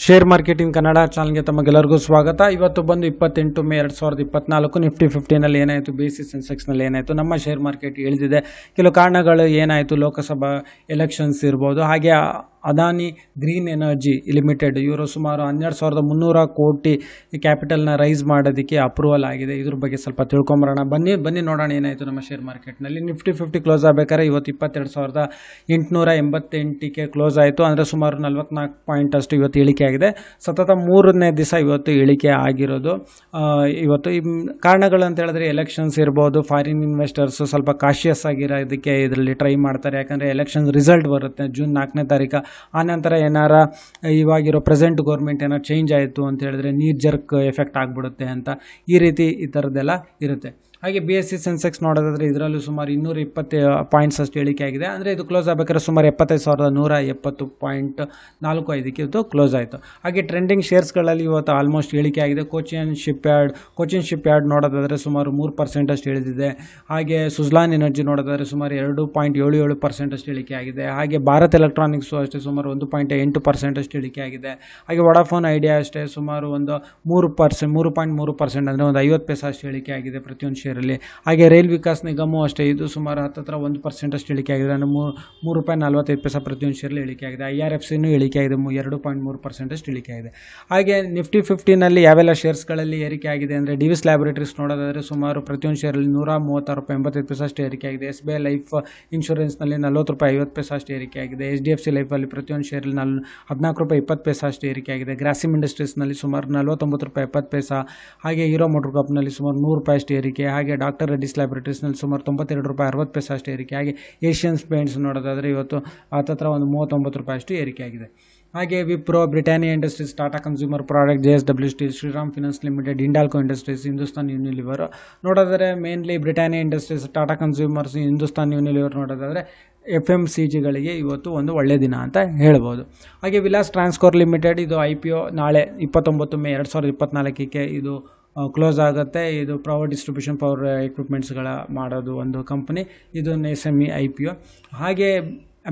Share marketing Kannada ಚಾನಲ್ಗೆ ತಮಗೆಲ್ಲರಿಗೂ ಸ್ವಾಗತ. ಇವತ್ತು ಬಂದು 28 ಮೇ 2024 ನಿಫ್ಟಿ 50ನಲ್ಲಿ ಏನಾಯಿತು, ಬೇಸಿಸ್ ಸೆನ್ಸೆಕ್ಸ್ನಲ್ಲಿ ಏನಾಯಿತು, ನಮ್ಮ ಶೇರ್ ಮಾರ್ಕೆಟ್ ಇಳಿದಿದೆ. ಕೆಲವು ಕಾರಣಗಳು ಏನಾಯಿತು, ಲೋಕಸಭಾ ಎಲೆಕ್ಷನ್ಸ್ ಇರ್ಬೋದು, ಹಾಗೆ ಅದಾನಿ ಗ್ರೀನ್ ಎನರ್ಜಿ ಲಿಮಿಟೆಡ್ ಇವರು ಸುಮಾರು 12,300 ಕೋಟಿ ಕ್ಯಾಪಿಟಲ್ನ ರೈಸ್ ಮಾಡೋದಕ್ಕೆ ಅಪ್ರೂವಲ್ ಆಗಿದೆ. ಇದ್ರ ಬಗ್ಗೆ ಸ್ವಲ್ಪ ತಿಳ್ಕೊಂಬರೋಣ. ಬನ್ನಿ ನೋಡೋಣ ಏನಾಯಿತು ನಮ್ಮ ಶೇರ್ ಮಾರ್ಕೆಟ್ನಲ್ಲಿ. ನಿಫ್ಟಿ 50 ಕ್ಲೋಸ್ ಆಗಬೇಕಾದ್ರೆ ಇವತ್ತು 22,888ಕ್ಕೆ ಕ್ಲೋಸ್ ಆಯಿತು. ಅಂದರೆ ಸುಮಾರು 44 ಪಾಯಿಂಟ್ ಅಷ್ಟು ಇವತ್ತು ಇಳಿಕೆ ಆಗಿದೆ. ಸತತ 3ನೇ ದಿವಸ ಇವತ್ತು ಇಳಿಕೆ ಆಗಿರೋದು. ಇವತ್ತು ಈ ಕಾರಣಗಳು ಅಂತ ಹೇಳಿದ್ರೆ ಎಲೆಕ್ಷನ್ಸ್ ಇರ್ಬೋದು, ಫಾರಿನ್ ಇನ್ವೆಸ್ಟರ್ಸು ಸ್ವಲ್ಪ ಕಾಶಿಯಸ್ ಆಗಿರೋದಕ್ಕೆ ಇದರಲ್ಲಿ ಟ್ರೈ ಮಾಡ್ತಾರೆ. ಯಾಕಂದರೆ ಎಲೆಕ್ಷನ್ ರಿಸಲ್ಟ್ ಬರುತ್ತೆ ಜೂನ್ 4ನೇ ತಾರೀಕು. ಆನಂತರ ಏನಾರ ಇವಾಗಿರೋ ಪ್ರೆಸೆಂಟ್ ಗೌರ್ಮೆಂಟ್ ಏನಾರು ಚೇಂಜ್ ಆಯಿತು ಅಂತ ಹೇಳಿದ್ರೆ ನೀರ್ ಜರ್ಕ್ ಎಫೆಕ್ಟ್ ಆಗಿಬಿಡುತ್ತೆ ಅಂತ ಈ ಥರದ್ದೆಲ್ಲ ಇರುತ್ತೆ. ಹಾಗೆ BSE ಸೆನ್ಸೆಕ್ಸ್ ನೋಡೋದಾದರೆ ಇದರಲ್ಲೂ ಸುಮಾರು 220 ಪಾಯಿಂಟ್ಸ್ ಅಷ್ಟು ಇಳಿಕೆ ಆಗಿದೆ. ಅಂದರೆ ಇದು ಕ್ಲೋಸ್ ಆಗಬೇಕಾದ್ರೆ ಸುಮಾರು 75,170.45ಕ್ಕೆ ಇವತ್ತು ಕ್ಲೋಸ್ ಆಯಿತು. ಹಾಗೆ ಟ್ರೆಂಡಿಂಗ್ ಶೇರ್ಸ್ಗಳಲ್ಲಿ ಇವತ್ತು ಆಲ್ಮೋಸ್ಟ್ ಇಳಿಕೆ ಆಗಿದೆ. ಕೋಚಿನ್ ಶಿಪ್ ಯಾರ್ಡ್ ನೋಡೋದಾದರೆ ಸುಮಾರು 3% ಅಷ್ಟು ಇಳಿದಿದೆ. ಹಾಗೆ ಸುಜ್ಲಾನ್ ಎನರ್ಜಿ ನೋಡೋದಾದರೆ ಸುಮಾರು 2.77% ಅಷ್ಟು ಇಳಿಕೆ ಆಗಿದೆ. ಹಾಗೆ ಭಾರತ್ ಎಲೆಕ್ಟ್ರಾನಿಕ್ಸು ಅಷ್ಟೇ ಸುಮಾರು 1.8% ಅಷ್ಟು ಇಳಿಕೆ ಆಗಿದೆ. ಹಾಗೆ ವೊಡಾಫೋನ್ ಐಡಿಯಾ ಅಷ್ಟೇ ಸುಮಾರು ಒಂದು 3.3% ಅಂದರೆ ಒಂದು 50 ಪೈಸೆ ಅಷ್ಟು ಇಳಿಕೆ ಆಗಿದೆ ಪ್ರತಿಯೊಂದು ಶೇರಲ್ಲಿ. ಹಾಗೆ ರೈಲ್ ವಿಕಾಸ್ ನಿಗಮವು ಅಷ್ಟೇ, ಇದು ಸುಮಾರು 1% ಅಷ್ಟು ಇಳಿಕೆ ಆಗಿದೆ. ಅಂದರೆ ₹3.45 ಪ್ರತಿಯೊಂದು ಶೇರಲ್ಲಿ ಇಳಿಕೆ ಆಗಿದೆ. IRFCನೂ ಇಳಿಕೆ ಆಗಿದೆ, 2.3% ಅಷ್ಟು ಇಳಿಕೆ ಆಗಿದೆ. ಹಾಗೆ ನಿಫ್ಟಿ 50ನಲ್ಲಿ ಯಾವೆಲ್ಲ ಶೇರ್ಸ್ಗಳಲ್ಲಿ ಏರಿಕೆ ಆಗಿದೆ ಅಂದರೆ ಡಿವಿಸ್ ಲ್ಯಾಬೊರೇಟರೀಸ್ ನೋಡೋದಾದರೆ ಸುಮಾರು ಪ್ರತಿಯೊಂದು ಶೇರಲ್ಲಿ ₹136.85 ಅಷ್ಟು ಏರಿಕೆ ಆಗಿದೆ. SBI ಲೈಫ್ ಇನ್ಶೂರೆನ್ಸ್ನಲ್ಲಿ ₹40.50 ಅಷ್ಟು ಏರಿಕೆ ಆಗಿದೆ. HDFC ಲೈಫಲ್ಲಿ ಪ್ರತಿಯೊಂದು ಶೇರಲ್ಲಿ ₹14.20 ಅಷ್ಟು ಏರಿಕೆ ಆಗಿದೆ. ಗ್ರಾಸಿಮ್ ಇಂಡಸ್ಟ್ರೀಸ್ನಲ್ಲಿ ಸುಮಾರು ₹40.70. ಹಾಗೆ ಹೀರೋ ಮೋಟರ್ ಕಾಪ್ನಲ್ಲಿ ಸುಮಾರು ₹100 ಅಷ್ಟು ಏರಿಕೆ. ಹಾಗೆ ಡಾಕ್ಟರ್ ರೆಡ್ಡಿಸ್ ಲ್ಯಾಬೊರೇಟರೀಸ್ನಲ್ಲಿ ಸುಮಾರು ₹92.60 ಅಷ್ಟು ಏರಿಕೆ. ಹಾಗೆ ಏಷ್ಯನ್ಸ್ ಪೇಂಟ್ಸ್ ನೋಡೋದಾದರೆ ಇವತ್ತು ಹತ್ತತ್ರ ಒಂದು ₹39 ಅಷ್ಟು ಏರಿಕೆ ಆಗಿದೆ. ಹಾಗೆ Wipro, Britannia industries, Tata consumer product, JSW steel, Shriram finance limited, Hindalco industries, Hindustan Unilever ನೋಡೋದಾದರೆ mainly Britannia industries, Tata consumers, Hindustan Unilever ನೋಡೋದಾದರೆ FMCGಗಳಿಗೆ ಇವತ್ತು ಒಂದು ಒಳ್ಳೆಯ ದಿನ ಅಂತ ಹೇಳ್ಬೋದು. ಹಾಗೆ ವಿಲಾಸ್ ಟ್ರಾನ್ಸ್ಕೋರ್ ಲಿಮಿಟೆಡ್ ಇದು IPO ನಾಳೆ 29 ಮೇ 2024ಕ್ಕೆ ಇದು ಕ್ಲೋಸ್ ಆಗುತ್ತೆ. ಇದು ಪವರ್ ಡಿಸ್ಟ್ರಿಬ್ಯೂಷನ್, ಪವರ್ ಎಕ್ವಿಪ್ಮೆಂಟ್ಸ್ಗಳ ಮಾಡೋದು ಒಂದು ಕಂಪನಿ. ಇದು SME IPO. ಹಾಗೆ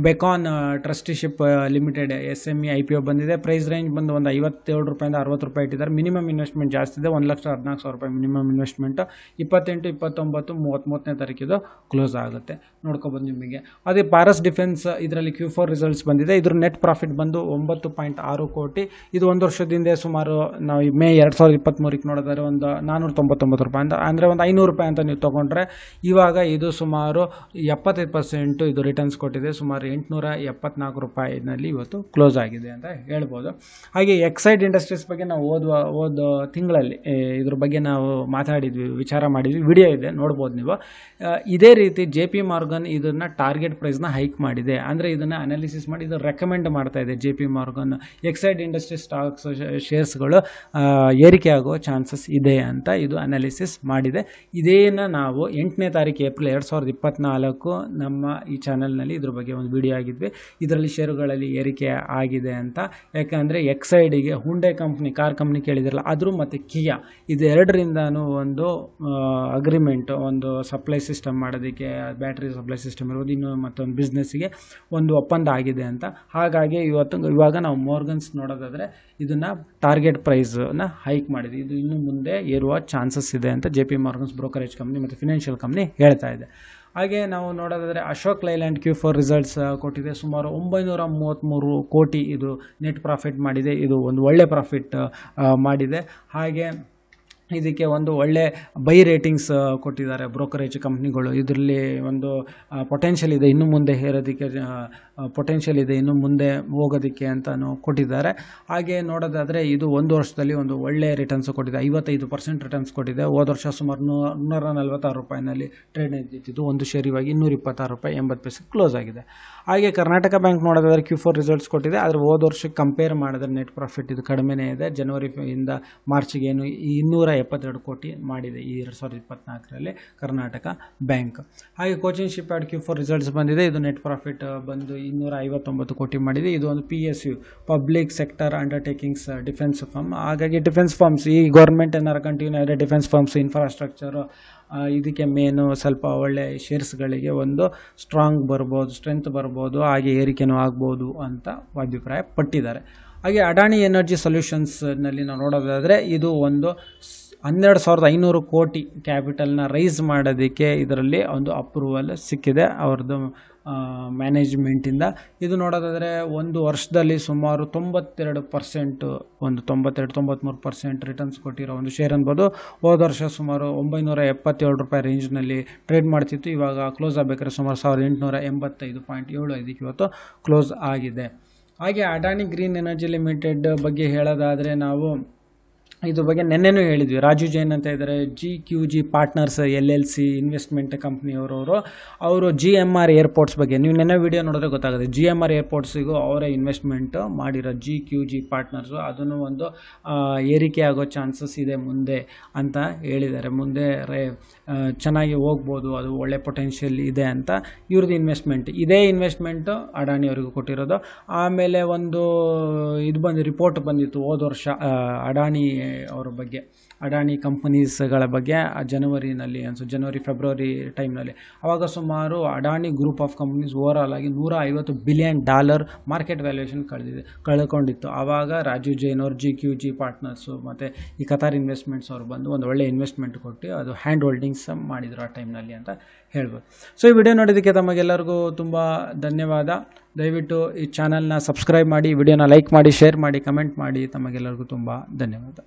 ಬೆಕಾನ್ ಟ್ರಸ್ಟಿಶಿಪ್ ಲಿಮಿಟೆಡ್ SME IPO ಬಂದಿದೆ. ಪ್ರೈಸ್ ರೇಂಜ್ ಬಂದು ಒಂದು ₹57 ₹60 ಇಟ್ಟಿದ್ದಾರೆ. ಮಿನಿಮಮ್ ಇನ್ವೆಸ್ಟ್ಮೆಂಟ್ ಜಾಸ್ತಿ ಇದೆ, ₹1,14,000 ಮಿನಿಮಮ್ ಇನ್ವೆಸ್ಟ್ಮೆಂಟು. 28, 29, 30ನೇ ತಾರೀಕಿದು ಕ್ಲೋಸ್ ಆಗುತ್ತೆ, ನೋಡ್ಕೊಬೋದು ನಿಮಗೆ. ಅದೇ ಪಾರಸ್ ಡಿಫೆನ್ಸ್ ಇದರಲ್ಲಿ Q4 ರಿಸಲ್ಟ್ಸ್ ಬಂದಿದೆ. ಇದ್ರ ನೆಟ್ ಪ್ರಾಫಿಟ್ ಬಂದು 9.6 ಕೋಟಿ. ಇದು ಒಂದು ವರ್ಷದಿಂದ ಸುಮಾರು ನಾವು ಮೇ 2023ಕ್ಕೆ ನೋಡಿದರೆ ಒಂದು ₹499 ಅಂತ, ಅಂದರೆ ಒಂದು ₹500 ಅಂತ ನೀವು ತೊಗೊಂಡ್ರೆ ಇವಾಗ ಇದು ಸುಮಾರು 75% ಇದು ರಿಟರ್ನ್ಸ್ ಕೊಟ್ಟಿದೆ. ಸುಮಾರು ₹874 ಇವತ್ತು ಕ್ಲೋಸ್ ಆಗಿದೆ ಅಂತ ಹೇಳ್ಬೋದು. ಹಾಗೆ ಎಕ್ಸೈಡ್ ಇಂಡಸ್ಟ್ರೀಸ್ ಬಗ್ಗೆ ನಾವು ಹೋದ ತಿಂಗಳಲ್ಲಿ ಇದ್ರ ಬಗ್ಗೆ ನಾವು ಮಾತಾಡಿದ್ವಿ, ವಿಚಾರ ಮಾಡಿದ್ವಿ, ವಿಡಿಯೋ ಇದೆ, ನೋಡ್ಬೋದು ನೀವು. ಇದೇ ರೀತಿ JP Morgan ಇದನ್ನು ಟಾರ್ಗೆಟ್ ಪ್ರೈಸ್ನ ಹೈಕ್ ಮಾಡಿದೆ. ಅಂದರೆ ಇದನ್ನು ಅನಾಲಿಸಿಸ್ ಮಾಡಿ ಇದು ರೆಕಮೆಂಡ್ ಮಾಡ್ತಾ ಇದೆ JP Morgan. Exide industries stocks ಶೇರ್ಸ್ಗಳು ಏರಿಕೆ ಆಗೋ ಚಾನ್ಸಸ್ ಇದೆ ಅಂತ ಇದು ಅನಾಲಿಸಿಸ್ ಮಾಡಿದೆ. ಇದೇನ ನಾವು 8ನೇ ತಾರೀಕು ಏಪ್ರಿಲ್ 2024 ನಮ್ಮ ಈ ಚಾನಲ್ನಲ್ಲಿ ಇದ್ರ ಬಗ್ಗೆ ಒಂದು ವಿಡಿಯೋ ಆಗಿದ್ವಿ. ಇದರಲ್ಲಿ ಶೇರುಗಳಲ್ಲಿ ಏರಿಕೆ ಆಗಿದೆ ಅಂತ. ಯಾಕಂದರೆ ಎಕ್ಸೈಡಿಗೆ ಹುಂಡೈ ಕಂಪ್ನಿ, ಕಾರ್ ಕಂಪ್ನಿ ಕೇಳಿದಿರಲ್ಲ, ಅದ್ರ ಮತ್ತು ಕಿಯಾ ಇದೆರಡರಿಂದನೂ ಒಂದು ಅಗ್ರಿಮೆಂಟ್, ಒಂದು ಸಪ್ಲೈ ಸಿಸ್ಟಮ್ ಮಾಡೋದಕ್ಕೆ, ಬ್ಯಾಟ್ರಿ ಸಪ್ಲೈ ಸಿಸ್ಟಮ್ ಇರೋದು, ಇನ್ನು ಮತ್ತೊಂದು ಬಿಸ್ನೆಸ್ಸಿಗೆ ಒಂದು ಒಪ್ಪಂದ ಆಗಿದೆ ಅಂತ. ಹಾಗಾಗಿ ಇವಾಗ ನಾವು ಮೋರ್ಗನ್ಸ್ ನೋಡೋದಾದರೆ ಇದನ್ನು ಟಾರ್ಗೆಟ್ ಪ್ರೈಸನ್ನು ಹೈಕ್ ಮಾಡಿದೆ. ಇದು ಇನ್ನು ಮುಂದೆ ಏರುವ ಚಾನ್ಸಸ್ ಇದೆ ಅಂತ JP Morgan's ಬ್ರೋಕರೇಜ್ ಕಂಪ್ನಿ ಮತ್ತು ಫಿನಾನ್ಷಿಯಲ್ ಕಂಪ್ನಿ ಹೇಳ್ತಾ ಇದೆ. ಹಾಗೆ ನಾವು ನೋಡೋದಾದರೆ ಅಶೋಕ್ ಲೈಲ್ಯಾಂಡ್ Q4 ರಿಸಲ್ಟ್ಸ್ ಕೊಟ್ಟಿದೆ. ಸುಮಾರು 933 ಕೋಟಿ ಇದು ನೆಟ್ ಪ್ರಾಫಿಟ್ ಮಾಡಿದೆ. ಇದು ಒಂದು ಒಳ್ಳೆ ಪ್ರಾಫಿಟ್ ಮಾಡಿದೆ. ಹಾಗೆ ಇದಕ್ಕೆ ಒಂದು ಒಳ್ಳೆ ಬೈ ರೇಟಿಂಗ್ಸ್ ಕೊಟ್ಟಿದ್ದಾರೆ ಬ್ರೋಕರೇಜ್ ಕಂಪ್ನಿಗಳು. ಇದರಲ್ಲಿ ಒಂದು ಪೊಟೆನ್ಷಿಯಲ್ ಇದೆ, ಇನ್ನು ಮುಂದೆ ಹೇರೋದಕ್ಕೆ ಪೊಟೆನ್ಷಿಯಲ್ ಇದೆ, ಇನ್ನು ಮುಂದೆ ಹೋಗೋದಕ್ಕೆ ಅಂತಲೂ ಕೊಟ್ಟಿದ್ದಾರೆ. ಹಾಗೆ ನೋಡೋದಾದರೆ ಇದು ಒಂದು ವರ್ಷದಲ್ಲಿ ಒಂದು ಒಳ್ಳೆ ರಿಟರ್ನ್ಸ್ ಕೊಟ್ಟಿದೆ, 55% ರಿಟರ್ನ್ಸ್ ಕೊಟ್ಟಿದೆ. ಹೋದ ವರ್ಷ ಸುಮಾರು ₹146 ಟ್ರೇಡ್ ನಿಂತಿದ್ದು ಒಂದು ಶೇರ್ ಇವಾಗ ₹226.80 ಕ್ಲೋಸ್ ಆಗಿದೆ. ಹಾಗೆ ಕರ್ನಾಟಕ ಬ್ಯಾಂಕ್ ನೋಡೋದಾದರೆ Q4 ರಿಸಲ್ಟ್ಸ್ ಕೊಟ್ಟಿದೆ. ಆದರೆ ಹೋದ ವರ್ಷಕ್ಕೆ ಕಂಪೇರ್ ಮಾಡಿದ್ರೆ ನೆಟ್ ಪ್ರಾಫಿಟ್ ಇದು ಕಡಿಮೆನೇ ಇದೆ. ಜನವರಿಯಿಂದ ಮಾರ್ಚ್ಗೆ ಏನು 272 ಕೋಟಿ ಮಾಡಿದೆ ಈ 2024ರಲ್ಲಿ ಕರ್ನಾಟಕ ಬ್ಯಾಂಕ್. ಹಾಗೆ ಕೋಚಿನ್ ಶಿಪ್ ಯಾರ್ಡ್ Q4 ರಿಸಲ್ಟ್ಸ್ ಬಂದಿದೆ. ಇದು ನೆಟ್ ಪ್ರಾಫಿಟ್ ಬಂದು 259 ಕೋಟಿ ಮಾಡಿದೆ. ಇದು ಒಂದು PSU, public sector undertakings defence firm. ಹಾಗಾಗಿ ಡಿಫೆನ್ಸ್ ಫರ್ಮ್ಸ್, ಈ ಗೌರ್ಮೆಂಟ್ ಏನಾರು ಕಂಟಿನ್ಯೂ ಆದರೆ ಡಿಫೆನ್ಸ್ ಫರ್ಮ್ಸ್, ಇನ್ಫ್ರಾಸ್ಟ್ರಕ್ಚರು, ಇದಕ್ಕೆ ಮೇನು ಸ್ವಲ್ಪ ಒಳ್ಳೆ ಶೇರ್ಸ್ಗಳಿಗೆ ಒಂದು ಸ್ಟ್ರೆಂತ್ ಬರ್ಬೋದು, ಹಾಗೆ ಏರಿಕೆನೂ ಆಗ್ಬೋದು ಅಂತ ಅಭಿಪ್ರಾಯ ಪಟ್ಟಿದ್ದಾರೆ. ಹಾಗೆ ಅಡಾನಿ ಎನರ್ಜಿ ಸೊಲ್ಯೂಷನ್ಸ್ನಲ್ಲಿ ನಾವು ನೋಡೋದಾದರೆ ಇದು ಒಂದು 12,500 ಕೋಟಿ ಕ್ಯಾಪಿಟಲ್ನ ರೈಸ್ ಮಾಡೋದಕ್ಕೆ ಇದರಲ್ಲಿ ಒಂದು ಅಪ್ರೂವಲ್ ಸಿಕ್ಕಿದೆ ಅವ್ರದ್ದು ಮ್ಯಾನೇಜ್ಮೆಂಟಿಂದ. ಇದು ನೋಡೋದಾದರೆ ಒಂದು ವರ್ಷದಲ್ಲಿ ಸುಮಾರು 92%, ಒಂದು 92-93% ರಿಟರ್ನ್ಸ್ ಕೊಟ್ಟಿರೋ ಒಂದು ಶೇರ್ ಅನ್ಬೋದು. ಹೋದ ವರ್ಷ ಸುಮಾರು 977 ರೂಪಾಯಿ ರೇಂಜ್ನಲ್ಲಿ ಟ್ರೇಡ್ ಮಾಡ್ತಿತ್ತು. ಇವಾಗ ಕ್ಲೋಸ್ ಆಗಬೇಕಾದ್ರೆ ಸುಮಾರು 1885.75 ಇವತ್ತು ಕ್ಲೋಸ್ ಆಗಿದೆ. ಹಾಗೆ ಅಡಾನಿ ಗ್ರೀನ್ ಎನರ್ಜಿ ಲಿಮಿಟೆಡ್ ಬಗ್ಗೆ ಹೇಳೋದಾದರೆ ನಾವು ಇದ್ರ ಬಗ್ಗೆ ನೆನ್ನೆನೂ ಹೇಳಿದ್ವಿ. ರಾಜು ಜೈನ್ ಅಂತ ಇದ್ದಾರೆ, GQG ಪಾರ್ಟ್ನರ್ಸ್ LLC ಇನ್ವೆಸ್ಟ್ಮೆಂಟ್ ಕಂಪ್ನಿಯವರವರು. ಅವರು GMR ಏರ್ಪೋರ್ಟ್ಸ್ ಬಗ್ಗೆ ನೀವು ನೆನ್ನೆ ವಿಡಿಯೋ ನೋಡಿದ್ರೆ ಗೊತ್ತಾಗುತ್ತೆ. GMR ಏರ್ಪೋರ್ಟ್ಸಿಗೂ ಅವರೇ ಇನ್ವೆಸ್ಟ್ಮೆಂಟ್ ಮಾಡಿರೋ GQG ಪಾರ್ಟ್ನರ್ಸು. ಅದನ್ನು ಒಂದು ಏರಿಕೆ ಆಗೋ ಚಾನ್ಸಸ್ ಇದೆ ಮುಂದೆ ಅಂತ ಹೇಳಿದ್ದಾರೆ. ಮುಂದೆ ಚೆನ್ನಾಗಿ ಹೋಗ್ಬೋದು, ಅದು ಒಳ್ಳೆ ಪೊಟೆನ್ಷಿಯಲ್ ಇದೆ ಅಂತ ಇವ್ರದ್ದು ಇನ್ವೆಸ್ಟ್ಮೆಂಟ್. ಇದೇ ಇನ್ವೆಸ್ಟ್ಮೆಂಟು ಅಡಾನಿಯವರಿಗೂ ಕೊಟ್ಟಿರೋದು. ಆಮೇಲೆ ಒಂದು ಇದು ರಿಪೋರ್ಟ್ ಬಂದಿತ್ತು ಹೋದ ವರ್ಷ ಅಡಾನಿ ಅವರ ಬಗ್ಗೆ, ಅಡಾನಿ ಕಂಪನೀಸ್ಗಳ ಬಗ್ಗೆ ಜನವರಿನಲ್ಲಿ ಜನವರಿ-ಫೆಬ್ರವರಿ ಟೈಮ್ನಲ್ಲಿ. ಆವಾಗ ಸುಮಾರು Adani group of companies overall ಆಗಿ $150 ಬಿಲಿಯನ್ ಮಾರ್ಕೆಟ್ ವ್ಯಾಲ್ಯೂಯೇಷನ್ ಕಳ್ಕೊಂಡಿತ್ತು. ಆವಾಗ ರಾಜೀವ್ ಜೈನ್ ಅವರು GQG ಪಾರ್ಟ್ನರ್ಸು ಮತ್ತು ಈ ಕತಾರ್ ಇನ್ವೆಸ್ಟ್ಮೆಂಟ್ಸ್ ಅವರು ಬಂದು ಒಂದು ಒಳ್ಳೆ ಇನ್ವೆಸ್ಟ್ಮೆಂಟ್ ಕೊಟ್ಟು ಅದು ಹ್ಯಾಂಡ್ ಹೋಲ್ಡಿಂಗ್ಸ್ ಮಾಡಿದರು ಆ ಟೈಮ್ನಲ್ಲಿ ಅಂತ ಹೇಳ್ಬೋದು. ಸೊ ಈ ವಿಡಿಯೋ ನೋಡೋದಕ್ಕೆ ತಮಗೆಲ್ಲರಿಗೂ ತುಂಬ ಧನ್ಯವಾದ. ದಯವಿಟ್ಟು ಈ ಚಾನಲ್ನ ಸಬ್ಸ್ಕ್ರೈಬ್ ಮಾಡಿ, ವಿಡಿಯೋನ ಲೈಕ್ ಮಾಡಿ, ಶೇರ್ ಮಾಡಿ, ಕಮೆಂಟ್ ಮಾಡಿ. ತಮಗೆಲ್ಲರಿಗೂ ತುಂಬ ಧನ್ಯವಾದ.